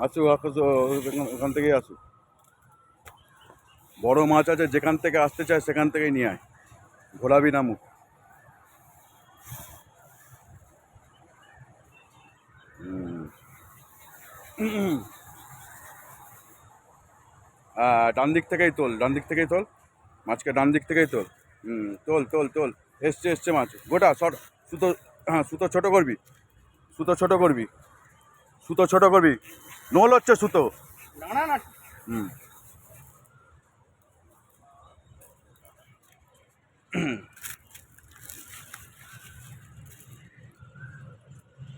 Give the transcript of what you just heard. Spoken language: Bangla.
আসুক ওখান থেকেই আসুক। বড় মাছ আছে, যেখান থেকে আসতে চায় সেখান থেকেই নিয়ে আয়, ঘোরাবি না মুখ। ডান দিক থেকেই তোল, ডান দিক থেকেই তোল মাছকে, ডান দিক থেকেই তোল। তোল তোল তোল। এসছে এসছে মাছ, গোটা শর্ট। সুতো, হ্যাঁ সুতো ছোটো করবি, সুতো ছোটো করবি, সুতো ছোটো করবি। নোল হচ্ছে সুতো। হুম।